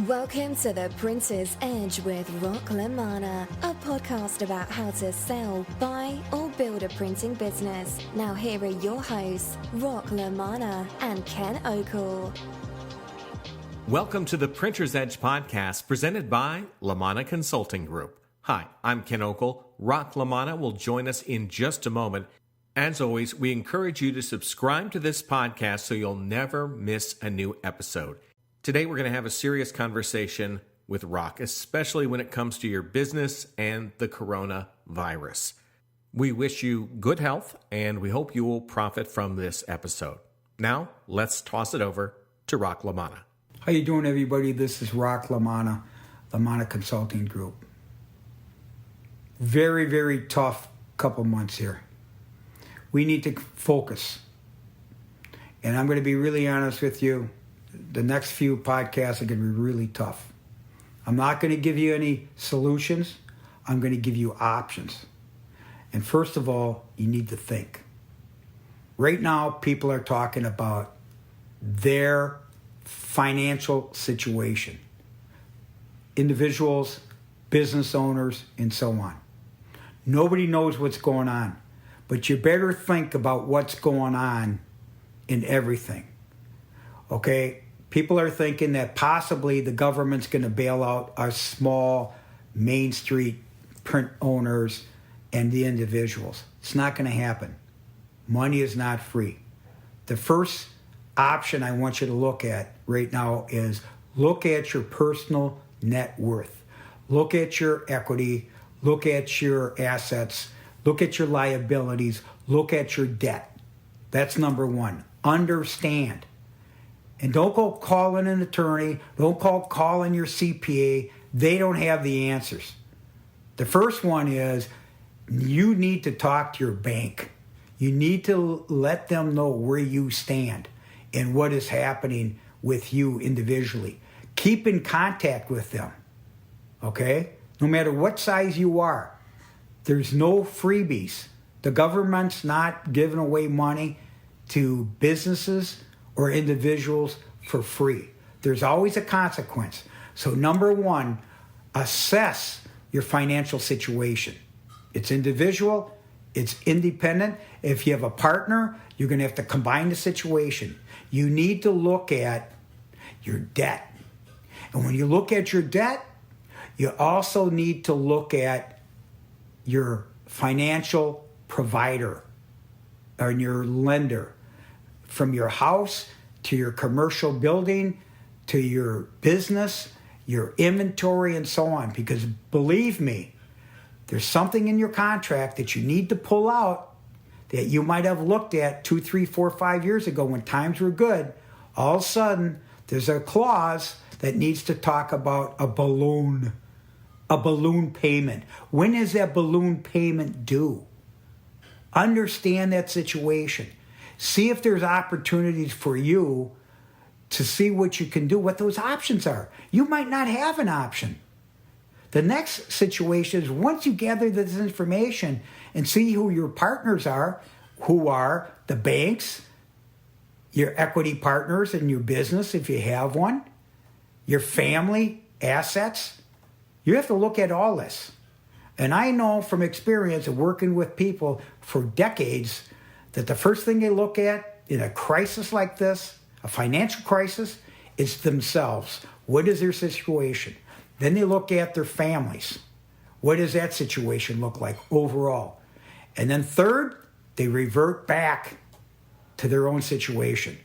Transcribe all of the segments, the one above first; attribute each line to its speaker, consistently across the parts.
Speaker 1: Welcome to The Printer's Edge with LaManna, a podcast about how to sell, buy, or build a printing business. Now here are your hosts, LaManna and Ken Okel.
Speaker 2: Welcome to the Printer's Edge podcast presented by LaManna Consulting Group. Hi, I'm Ken Okel. LaManna will join us in just a moment. As always, we encourage you to subscribe to this podcast so you'll never miss a new episode. Today, we're going to have a serious conversation with Rock, especially when it comes to your business and the coronavirus. We wish you good health, and we hope you will profit from this episode. Now, let's toss it over to LaManna.
Speaker 3: How you doing, everybody? This is LaManna, LaManna Consulting Group. Very, very tough couple months here. We need to focus. And I'm going to be really honest with you. The next few podcasts are going to be really tough. I'm not going to give you any solutions. I'm going to give you options. And first of all, you need to think. Right now, people are talking about their financial situation. Individuals, business owners, and so on. Nobody knows what's going on. But you better think about what's going on in everything. Okay? People are thinking that possibly the government's going to bail out our small Main Street print owners and the individuals. It's not going to happen. Money is not free. The first option I want you to look at right now is look at your personal net worth. Look at your equity. Look at your assets. Look at your liabilities. Look at your debt. That's number one. Understand. And don't go calling an attorney. Don't calling your CPA. They don't have the answers. The first one is you need to talk to your bank. You need to let them know where you stand and what is happening with you individually. Keep in contact with them. Okay? No matter what size you are. There's no freebies. The government's not giving away money to businesses or individuals for free. There's always a consequence. So number one, assess your financial situation. It's individual, it's independent. If you have a partner, you're going to have to combine the situation. You need to look at your debt. And when you look at your debt, you also need to look at your financial provider or your lender. From your house to your commercial building to your business, your inventory, and so on. Because believe me, there's something in your contract that you need to pull out that you might have looked at 2, 3, 4, 5 years ago when times were good. All of a sudden, there's a clause that needs to talk about a balloon payment. When is that balloon payment due? Understand that situation. See if there's opportunities for you to see what you can do, what those options are. You might not have an option. The next situation is once you gather this information and see who your partners are, who are the banks, your equity partners in your business if you have one, your family assets, you have to look at all this. And I know from experience of working with people for decades that the first thing they look at in a crisis like this, a financial crisis, is themselves. What is their situation? Then they look at their families. What does that situation look like overall? And then third, they revert back to their own situation.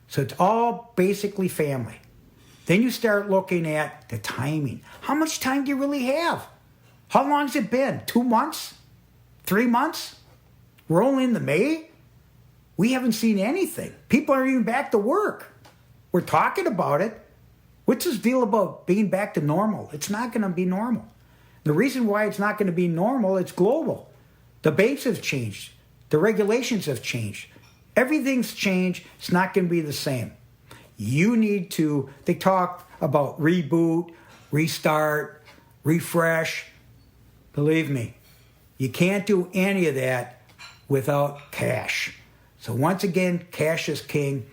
Speaker 3: So it's all basically family. Then you start looking at the timing. How much time do you really have? How long has it been? 2 months? 3 months? We're only in the May? We haven't seen anything. People aren't even back to work. We're talking about it. What's this deal about being back to normal? It's not going to be normal. The reason why it's not going to be normal, it's global. The banks have changed. The regulations have changed. Everything's changed. It's not going to be the same. You need to, they talk about reboot, restart, refresh. Believe me, you can't do any of that without cash. So once again, cash is king.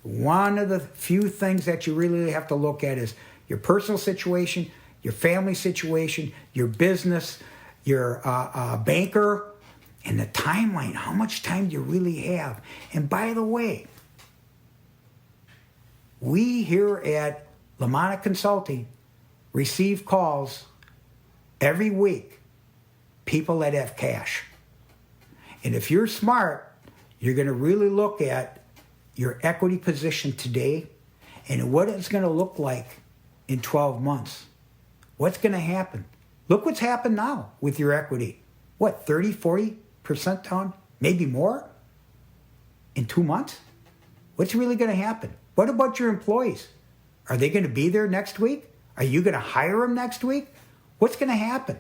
Speaker 3: One of the few things that you really have to look at is your personal situation, your family situation, your business, your banker, and the timeline. How much time do you really have? And by the way, we here at LaManna Consulting receive calls every week, people that have cash. And if you're smart, you're going to really look at your equity position today and what it's going to look like in 12 months. What's going to happen? Look what's happened now with your equity. What, 30, 40% down? Maybe more? In 2 months? What's really going to happen? What about your employees? Are they going to be there next week? Are you going to hire them next week? What's going to happen?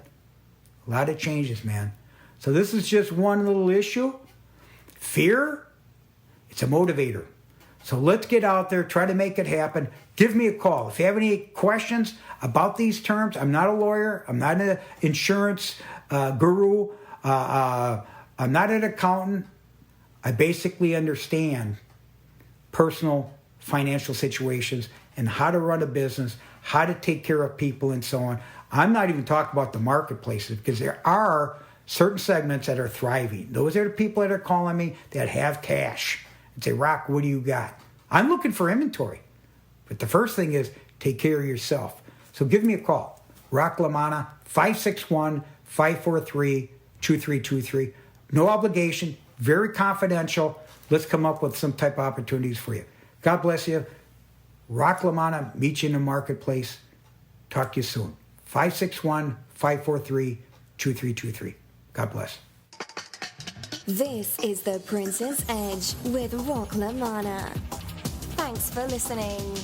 Speaker 3: A lot of changes, man. So this is just one little issue. Fear, it's a motivator. So let's get out there, try to make it happen. Give me a call. If you have any questions about these terms, I'm not a lawyer. I'm not an insurance guru. I'm not an accountant. I basically understand personal financial situations and how to run a business, how to take care of people and so on. I'm not even talking about the marketplaces because there are certain segments that are thriving. Those are the people that are calling me that have cash and say, Rock, what do you got? I'm looking for inventory. But the first thing is take care of yourself. So give me a call. Rock LaManna, 561-543-2323. No obligation, very confidential. Let's come up with some type of opportunities for you. God bless you. Rock LaManna, meet you in the marketplace. Talk to you soon. 561-543-2323. God bless.
Speaker 1: This is the Prince's Edge with Rock LaManna. Thanks for listening.